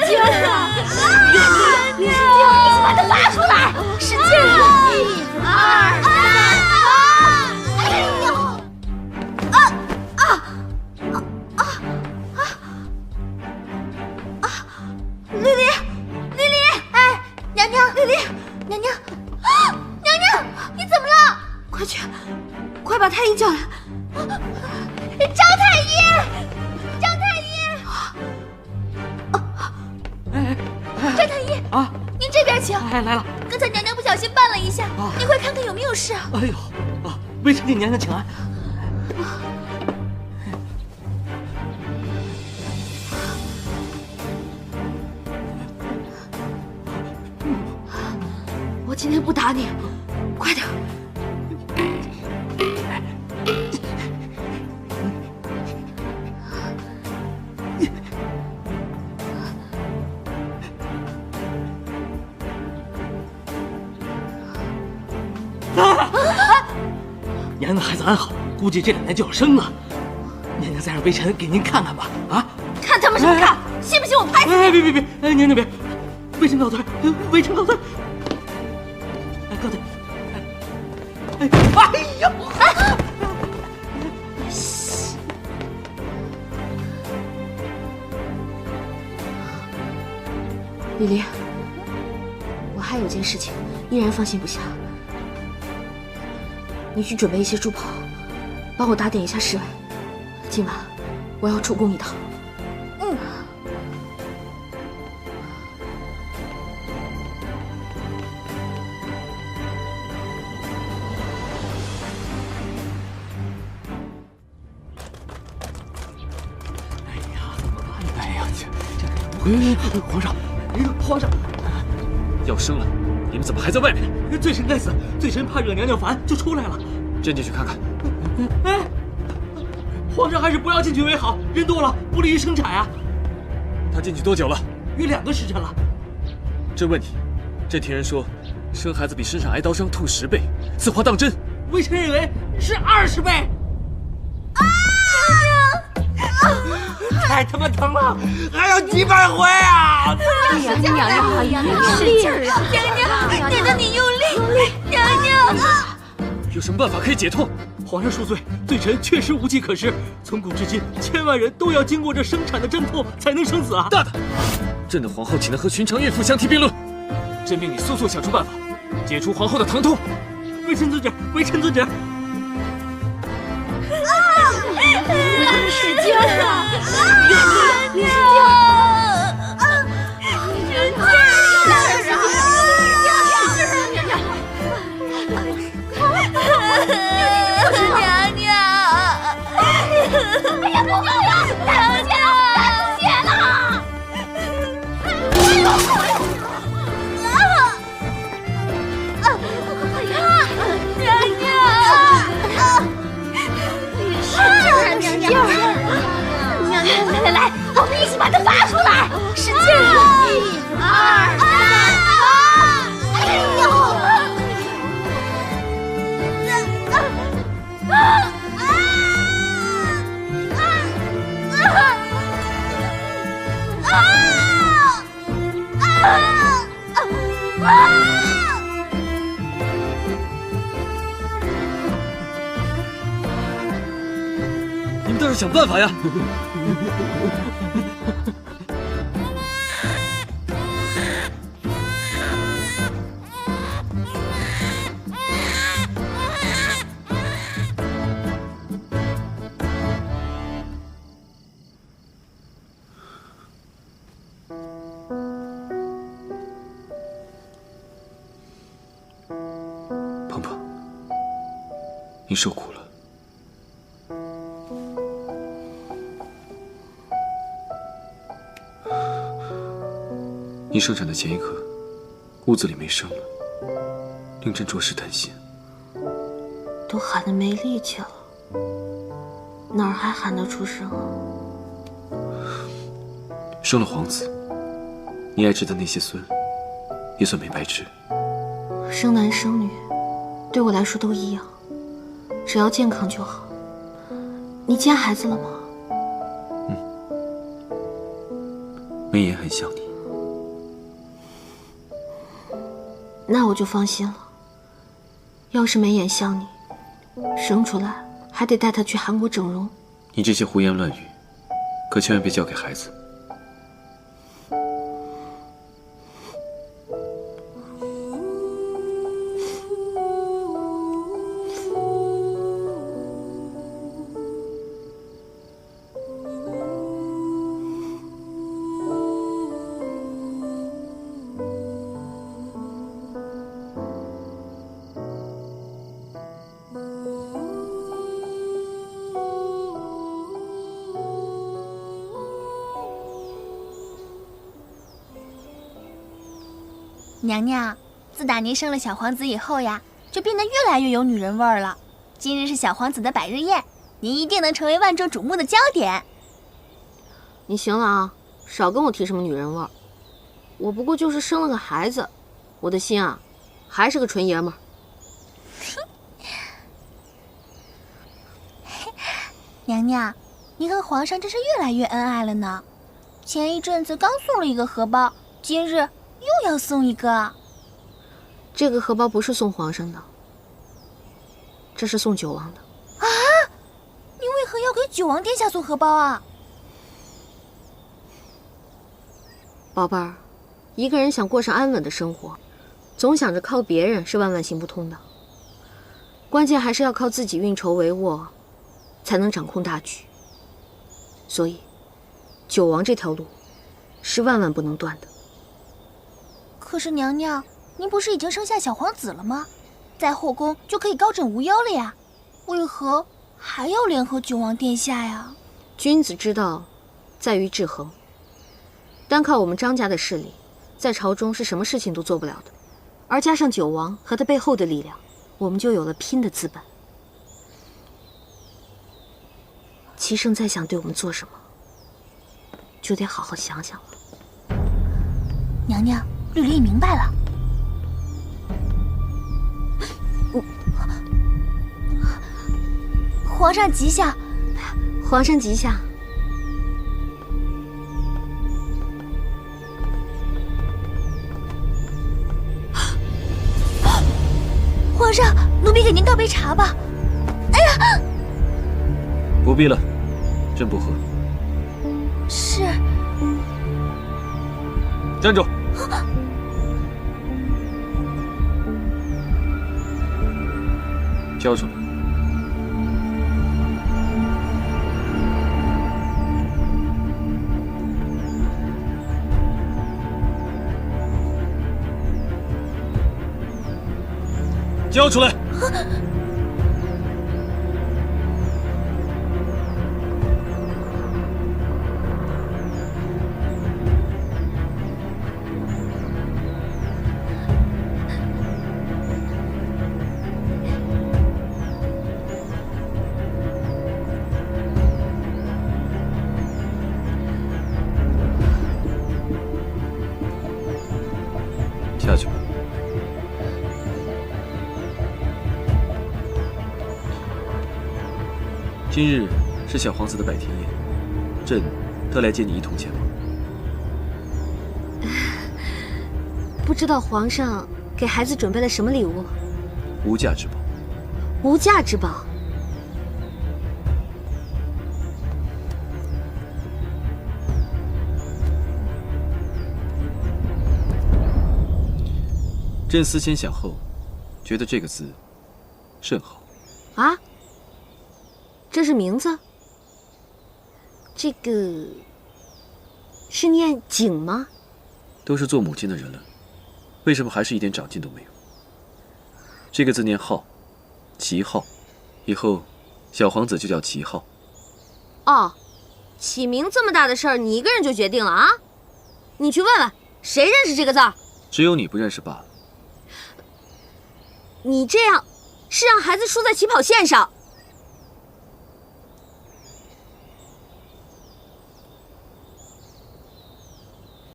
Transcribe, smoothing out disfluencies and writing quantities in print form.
劲儿啊！使劲，一起把它拔出来！使劲！1、2、3！哎呦！丽丽，哎，娘娘，丽丽，娘娘，娘娘，你怎么了？快去，快把太医叫来！张太医，张太医！张太医啊，您这边请。哎，来了。刚才娘娘不小心绊了一下，您快看看有没有事啊？哎呦，微臣给娘娘请安。我今天不打你，快点！娘娘孩子安好，估计这2年就要生了。娘娘再让微臣给您看看吧。啊！看他们什么看？信不信我拍死你？哎，别！哎，娘娘别！微臣告退，微臣告退。哎，告退。哎呀！丽丽，我还有件事情依然放心不下。你去准备一些珠宝，帮我打点一下侍卫。今晚我要出宫一趟。皇上，皇上，要生了，你们怎么还在外面？罪臣该死，罪臣怕惹娘娘烦，就出来了。朕进去看看。哎，皇上还是不要进去为好，人多了不利于生产啊。他进去多久了？约2个时辰了。朕问你，朕听人说，生孩子比身上挨刀伤痛10倍，此话当真？微臣认为是20倍。太他妈疼了，还要几百回啊！娘娘，使劲儿啊！娘娘，你用力！娘娘，有什么办法可以解痛？皇上恕罪，罪臣确实无计可施。从古至今，千万人都要经过这生产的阵痛才能生子啊！大胆！朕的皇后岂能和寻常孕妇相提并论？朕命你速速想出办法，解除皇后的疼痛。微臣遵旨，微臣遵旨。使劲儿啊！使劲！娘娘！哎呀，不够了！娘娘，流血了！使劲儿！娘娘，来，我们一起把它拔出来！使劲！1、2、3！哎呦！你们倒是想办法呀！鹏鹏，你受苦了。你生产的前一刻，屋子里没声了，令朕着实担心。都喊得没力气了，哪儿还喊得出声啊？生了皇子，你爱吃的那些孙，也算没白吃。生男生女，对我来说都一样，只要健康就好。你见孩子了吗？梅言很想你。那我就放心了。要是眉眼像你，生出来还得带他去韩国整容。你这些胡言乱语，可千万别交给孩子。娘娘，自打您生了小皇子以后呀，就变得越来越有女人味儿了。今日是小皇子的百日宴，您一定能成为万众瞩目的焦点。你行了啊，少跟我提什么女人味儿。我不过就是生了个孩子，我的心啊，还是个纯爷们儿。娘娘，您和皇上真是越来越恩爱了呢。前一阵子刚送了一个荷包，今日又要送一个。这个荷包不是送皇上的，这是送九王的。啊！你为何要给九王殿下送荷包啊？宝贝儿，一个人想过上安稳的生活，总想着靠别人是万万行不通的。关键还是要靠自己运筹帷幄，才能掌控大局。所以，九王这条路是万万不能断的。可是娘娘，您不是已经生下小皇子了吗？在后宫就可以高枕无忧了呀，为何还要联合九王殿下呀？君子之道在于制衡，单靠我们张家的势力，在朝中是什么事情都做不了的。而加上九王和他背后的力量，我们就有了拼的资本。齐胜再想对我们做什么，就得好好想想了。娘娘，绿丽明白了。皇上吉祥，皇上吉祥。皇上，奴婢给您倒杯茶吧。哎呀，不必了，朕不喝。是。站住！交出来。交出来！下去吧。今日是小皇子的百天宴，朕特来接你一同前往。不知道皇上给孩子准备了什么礼物？无价之宝。无价之宝。朕思前想后，觉得这个字甚好。啊？这是名字？这个是念景吗？都是做母亲的人了，为什么还是一点长进都没有？这个字念浩，齐浩，以后小皇子就叫齐浩。哦，起名这么大的事儿，你一个人就决定了啊？你去问问，谁认识这个字儿？只有你不认识罢了。你这样是让孩子输在起跑线上。